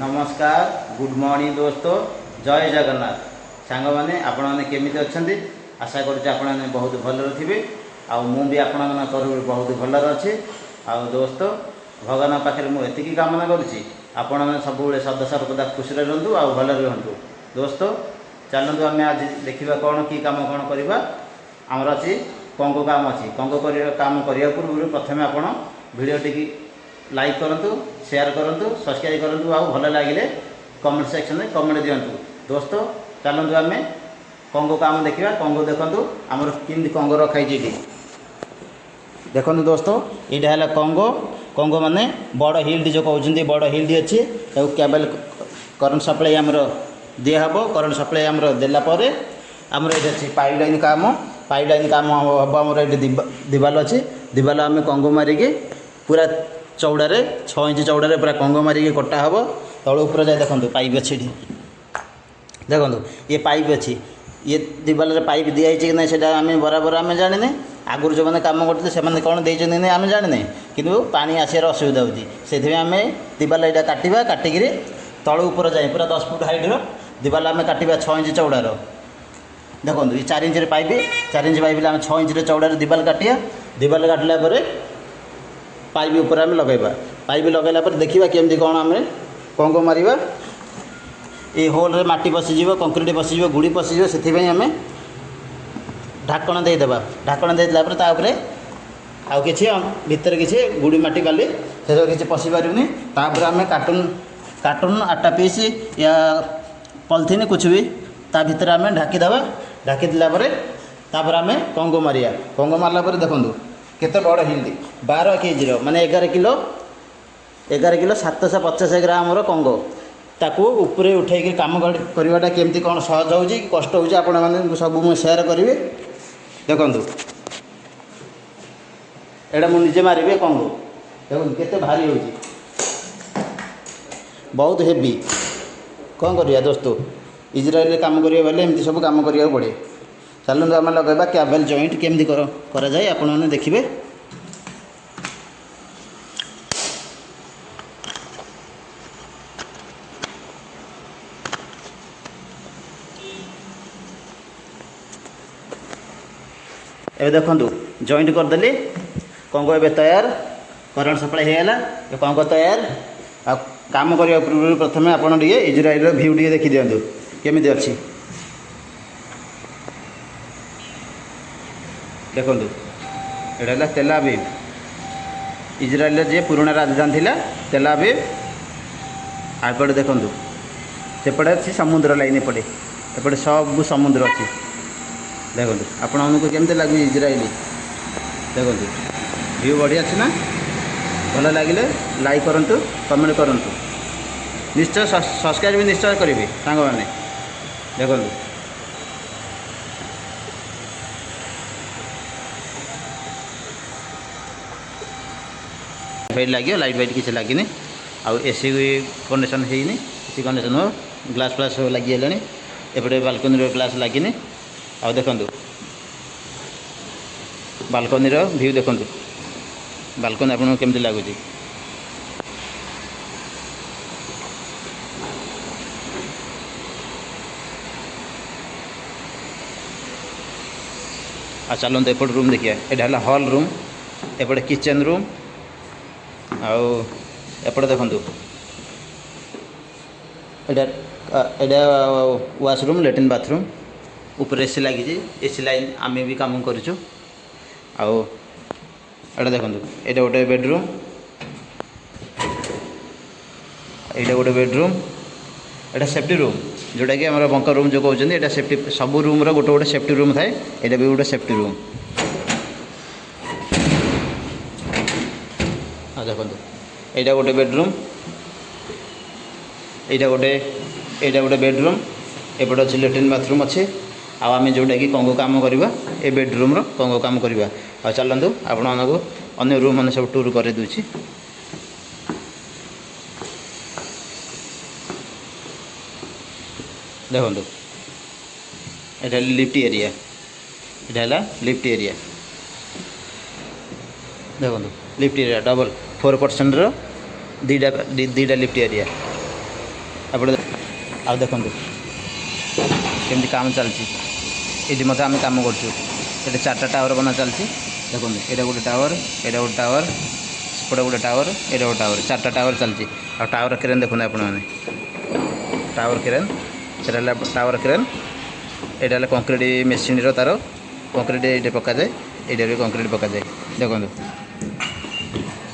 नमस्कार good morning दोस्तों जय जगन्नाथ सांग मैंने आपण मैंने केमिति अच्छे आशा करें बहुत भलर थे भी आपण बहुत भलर अच्छे दोस्त भगवान पाखे मुझे कामना करुँची आपण मैंने सब सदा सर्वदा खुशी रुहतु आ भलर रुहतु दोस्त चलतु आम आज देखा कौन कि कम कौन करवा आमर अच्छी कंगो काम अच्छी कंगो काम करने पूर्व प्रथम आप भिडियो टी लाइक करूँ शेयर करूँ सब्सक्राइब करूँ आ भल लगे कमेंट सेक्शन में कमेंट दिंतु दोस्त चलतु आम कंगो काम देखा कंगो देखु आमर कि कंगो रखाई देखो दोस्त यहाँ है कंगो कंगो माने बड़ हिल्ड जो कहते बड़ हिल्ड अच्छी केबल करंट सप्लाई आमर दिहब करंट सप्लाई आमर देलापर आमर ये अच्छी पाइप लाइन काम हम आमर ये दिवाल अच्छी दिवाल आम कंगो मारिकी पूरा चौड़े 6 इंच चौड़े पूरा कंगो मारिकी कटा हम तल उपर जाए देखो पाइप अच्छी देखो ये पाइप अच्छी ये दिवाल पाइप दिखाई कि ना से आम बराबर आम जाने आगुरी जो मैंने कम करते से कौन देते आम जाने कि पानी आसार असुविधा होती से आम दिवाल यहाँ काटा काटिक तल उपर जाए पूरा 10 फुट हाइट दिवाल आम काटा 6 इंच चौड़ार देखो ये 4 इंच पाइप 4 इंच पाइप आम 6 इंच चौड़ार दिवाल काटिया दिवाल काटिला पाइप उपर आम लगेगा पाइप लगेला देखा केमती कौन आम कंगो मारिबा ये होल रे माटी पशिज कंक्रीट पशिज गुड़ी पशिज से आम ढाकण देदेबा ढाकण देदेला आउ कि भितर किसी गुड़ी माटी बाली से किसी पशि पारूनी तापर आम कार्टून कार्टून 8टा पीस या पॉलिथीन कुछ भी ता भितर आम ढाकीदेवा ढाकीदेला तापर आम कंगो मारिया कंगो मारला देखूँ केते बड़ हिल्दी 12 केजी माने 11 किलो 750 ग्राम कंगो ताकू उपरे उठे काम करवाटा केमती कौन सहज हो कष्ट हो आपण मैंने सब मुझे सेयार करी देखु एटा मुझे मारे कंगो देखो केते भारी हो बहुत हेवी कौन करिया दोस्तों इजराइल काम करिया बेले एमती सब काम करिया पड़े चलते आम लगेगा केबल जॉइंट केमती करा जाए आपण मैंने देखिए ए देखु जॉइंट करदेली कंगो ए तैयार करंट सप्लाई होगा ये कंगो तैयार आ काम करने पूर्व प्रथम आप इजराइल भ्यू टे देखी दिंतु केमी अच्छी देखु यहाँ है तेल अवीव इजराइल जे पुराना राजधानी थी तेल अवीव आपटे देखु सेपटे अच्छी समुद्र लाइन एपटे एपटे सब समुद्र अच्छी देखो आपको केमती लगे इजराइल देखो व्यू बढ़िया अच्छे ना भल लगे लाइक करूँ कमेंट करूँ निश्चय सब्सक्राइब भी निश्चय करेंगे सांग मैंने देखो लाइट लगे लाइट वाइट किसी लगे आउ एसी कंडीशन होनी एसी कंडीशन हो ग्लास फ्लास लगी एपटे बालकनी ग्लास लगे आ देखु बालकनी व्यू देखु बालकनी आपको केमती लगुच आ चलते एपट रूम देखिए यहाँ है हॉल रूम एपटे किचन रूम आउट देखु यहाँ वाशरूम लैट्रिन बाथरूम ऊपर एसी लगी एसी लाइन आम भी कम करूँ आटा देखो ये गोटे बेडरूम यहाँ गोटे बेडरूम यहाँ सेफ्टी रूम जोटा कि आम बंकर रूम जो कहते हैं सेफ्टी सब रूम गोटे गोटे सेफ्टी रूम थाए यहाँ भी गोटे सेफ्टी रूम हाँ देखो यहाँ गोटे बेडरूम यहाँ गोटे बेडरूम एपटे अच्छे लैट्रिन बाथरूम अच्छे आम जोटा कि कंगो काम करवा ए बेडरूम कंगो काम करवा आ चलतु आपण अन्य रूम मैंने सब टूर कर दूची देखो यहाँ लिफ्ट एरिया यहाँ है लिफ्ट एरिया देखो लिफ्ट एरिया डबल 4% दीटा लिफ्ट एरिया एपटे आ देखु केमती काम चलती ये आम कम कर चार्टा टावर बना चलती देखो यहाँ गोटे टावर यहाँ गोटे टावर सेपटे गोटे टावर यहाँ गोटे टावर चार्टा टावर चलती आ टावर क्रेन देखते आप टावर क्रेन से टावर क्रेन यहाँ कंक्रीट मेसीन तार कंक्रीट ये पक जाए ये भी कंक्रीट पक जाए देखो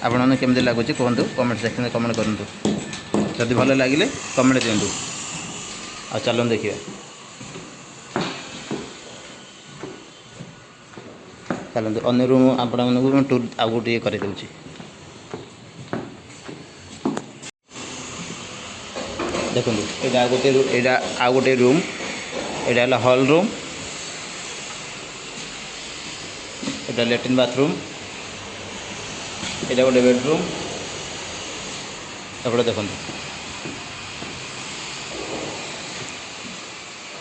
आपने केमती लगुच कहतु कमेंट सेक्शन में कमेंट करूँ जदि भल लगे कमेंट दिंतु आ चलो देखिए चलते अन्य रूम आपण टूर आउ गोटे कर देखो यहाँ गोटे यहाँ आउ गोटे रूम यहाँ हॉल रूम यहाँ लैट्रिन बाथरूम यहाँ गोटे बेडरूम एपटे देखो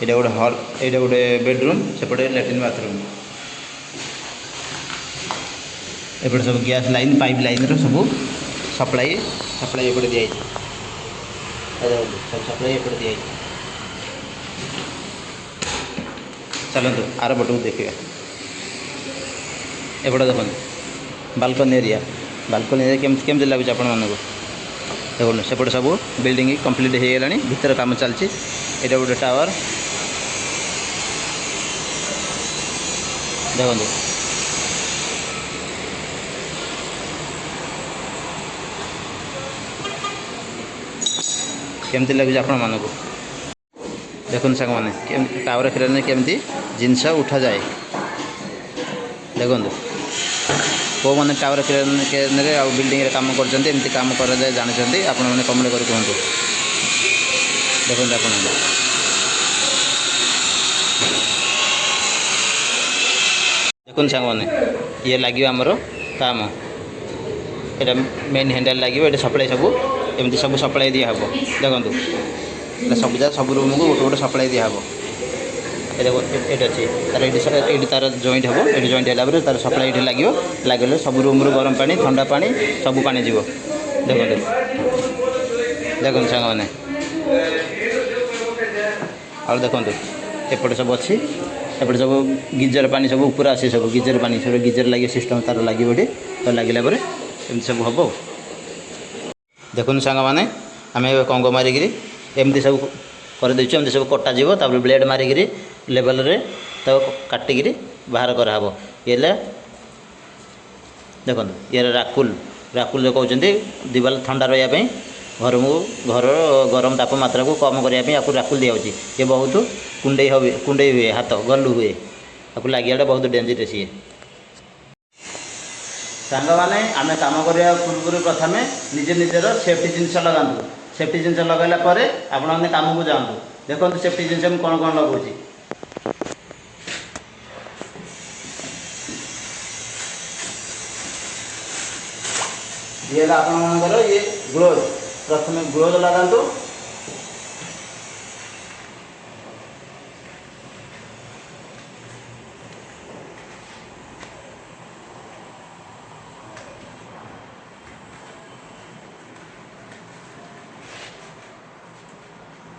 यहाँ गोटे हॉल यहाँ गोटे बेडरूम सेपटे लैट्रिन बाथरूम एपटे सब गैस लाइन पाइप लाइन सब सप्लाई सप्लाई एपटे दिखाई सब सप्लाई एपटे दिखाई चलतु आर पटक देखिए एपटे देखो बालकनी एरिया केमती लगुच आपण मानक देखो सेपटे सब बिल्डिंग कंप्लीट हो गलानी भीतर काम चलती यहाँ गोटे टावर देखो केमती लगुच आपण मानक देखो सांग मैंने टावर क्रेन केमती जिनस उठा जाए देखो कौ मैंने टावर क्रेन आ बिल्डिंग काम करमती काम कर जानते आपण मैंने कमेंट कर कहतु देखो आप देखो सांग मैंने ये लगे आमर काम यहाँ मेन हैंडल लगे ये सप्लाई सब एमती सब सप्लाई दिहब देखो सब जा सब रूम को गोटे गोटे सप्लाई दिहब ये अच्छी तार ये तार जॉइंट हम ये जॉइंट है तार सप्लाई ये लगे लगे सब रूम रू गरम पानी ठंडा पानी सब पानी जीव देखो देखो सांग मैंने और देखो एपटे सब अच्छी एपटे सब गिजर पानी सब ऊपर आसी सब गिजर पानी सब गिजर लगे सिस्टम तार लगे ये तो लगे एमती सब हम देखो सांग मैंने आम कंग मारिक एमती सब कर देचु एमती सब कटा जीव तापर ब्लेड मारिक लेवल रे तो काटिक बाहर कराब ये देखो ये राकुल राकुल जो कहते दिवाल ठंडा रही घर घर गरम तापमात्रा को कम करने आपको राकुल दिया ये बहुत कुंडे हुए हाथ गलु हुए आपको लगे बहुत डेंजरस ये सांग मैंने आम कम करने पूर्व प्रथम निजे निजर सेफ्टी जिनस लगातु सेफ्टी जिनस लगैला आपण कम को जातु देखो सेफ्टी जिनस कौन कौन लगुच ये आप ये ग्लोव प्रथम ग्लोव लगातु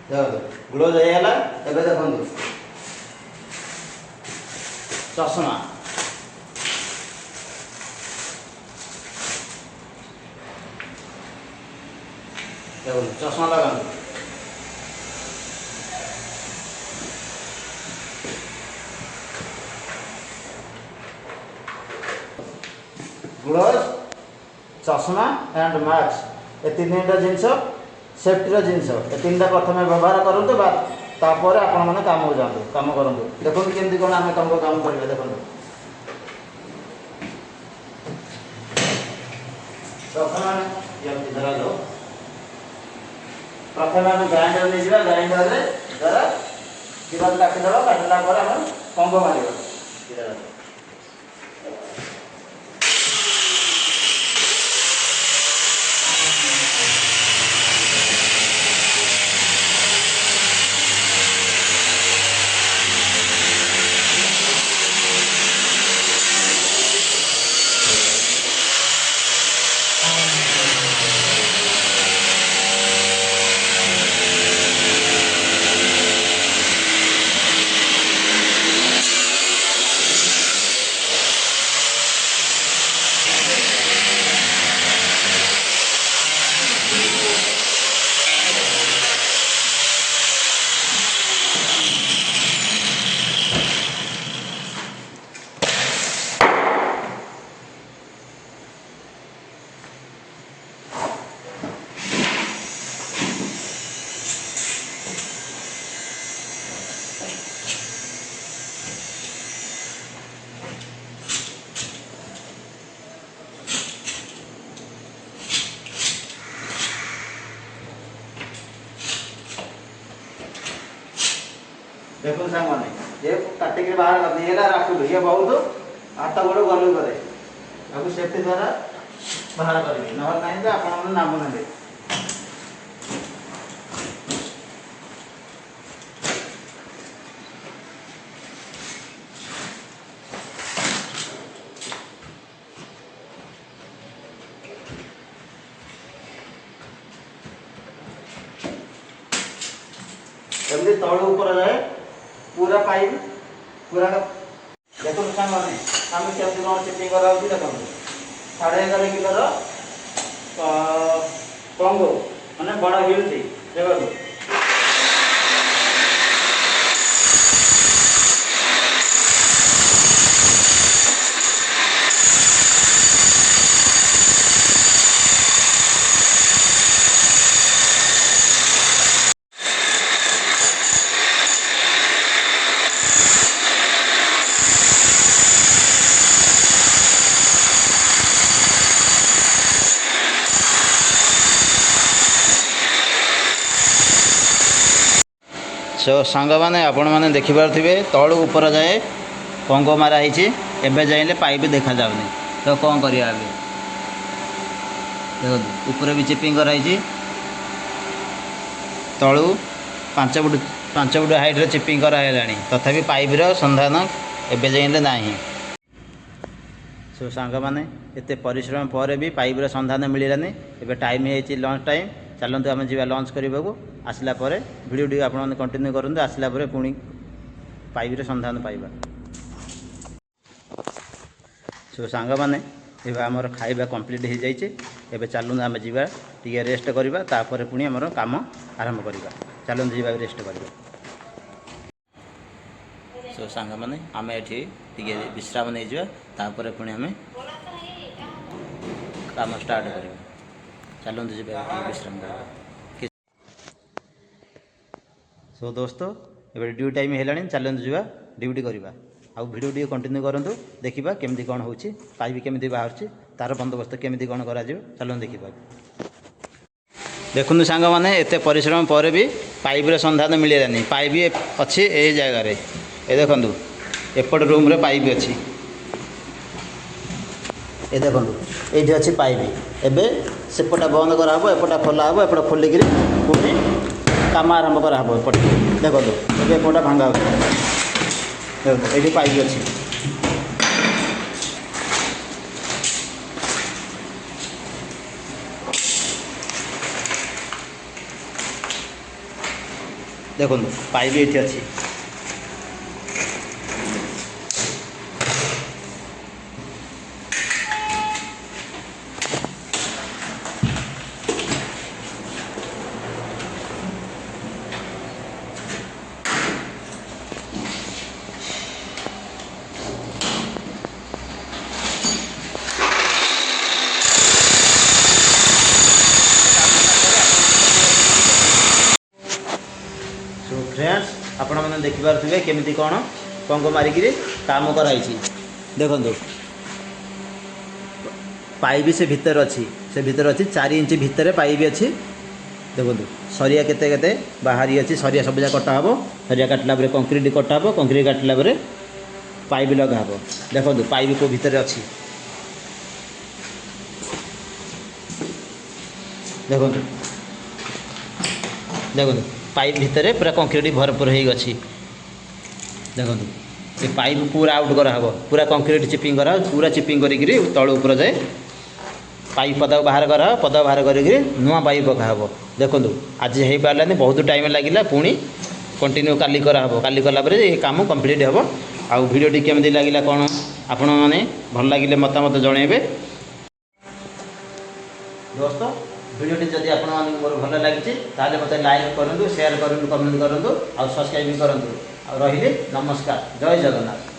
ग्लोव होगा एवं देखो चषमा देखो चषमा लगा ग्लोव चषमा एंड मास्क ये तीन जिनस सेफ्टी जिनस ये तीन प्रथम व्यवहार करूँ तापर आपण मैंने काम हो जातु कम करूँ देखो केमती कौन आम कम करें देखो प्रथम आम ग्राइंडर नहीं जावा ग्राइंडर द्वारा कीड़ा काटिदेव काटिला कंग मार देखो सांग माने ये काटिक बाहर कर दिए ना राखुल ये बहुत हाथ गोड़ गलु करे अब सेफ्टी द्वारा बाहर करेंगे ना नहीं तो आप नाम ना जल्दी तौड़ ऊपर जाए पूरा पाइप पूरा देखो सांग माने आम केमती कौन चिपिंग करा देखो 11.5 किलो पंगो मैंने बड़ा हिल थी देखो सो सांग मैंने आपण मैंने देखिपे तलू ऊपर जाए पंग मारा एबे जाइले पाइप देखा जाऊनी तो कौन करिया देखो ऊपर भी चिपिंग कराई तलू 5 फुट हाइट चिपिंग कराइलानी तथापि पाइप संधान एबे जाइले नहीं। सो सांग मैंने एते परिश्रम पर भी पाइप संधान मिलानी एबे टाइम है लंच टाइम चलते आम जा लंच करने को आसला भिडियो आप कंटिन्यू करूँ आसला पुणी पाइप संधान पाइबा। सो सांग मैंने ये आमर खाଇବା कंप्लीट हो जाए चलते आम जा टी रेस्ट करवा तापर पुणी आमर काम आरंभ करवा चलते जा रेस्ट करवा। सो सांग मैंने आम ये विश्राम नहीं जापर पुणी आम काम स्टार्ट करवा चलते जा विश्राम करवा। सो दोस्तों ये ड्यूटी टाइम है चलते जा ड्यूटी करवा आउ वीडियो टी कंटिन्यू करूँ देखा केमती कौन हो पाइप केमी बाहर तार बंदोबस्त केमी कौन कर चलते देखा देखु सांग मैंने एत परिश्रम पर भी पाइप संधान मिलानी पाइप अच्छी ये जगार ये देखु एपट रूम रे पाइप अच्छी ये देखो ये अच्छी पाइप एबे सेपटा बंद कराब एपटा खोला हम एपटा खोलिक पुणी काम आरंभ कराब एपटे देखो ये एपटा भांगा देखो ये पाइप अच्छी देखो पाइप ये अच्छी फ्रेंड्स आपण मैंने देखिपे केमी कौन पंग मारिक काम कराई देखु पाइप से भीतर अच्छी 4 इंच भितर पाइप अच्छी देखो सरिया केते केते बाहरी अच्छी सरिया सब जा कटा हम सरिया काटला कंक्रीट कटा हम कंक्रीट काटला पाइप लगा हम देखो पाइप को भीतर अच्छी देखो देखो पाइप भितर पूरा कंक्रीट भरपूर हो गई देखो ये पाइप पूरा आउट कराब पूरा कंक्रीट चिपिंग करा पूरा चिपिंग करी तल ऊपर जाए पाइप पदा बाहर करा पदा बाहर करी नुआ पाइप पकाब देखो आज हो पारानी बहुत टाइम लगे पुणी कंटिन्यू काली कराब काली कलापर ये कम कंप्लीट हम आउ भिडियोटी केमी लगे कौन आपण मैंने भल लगे मतामत जनइबे। दोस्तों भिडियोटी जदि आप मोर भल लगी ताले मत लाइक करूँ शेयर करूँ कमेंट करूँ और सब्सक्राइब करूँ और रही नमस्कार जय जगन्नाथ।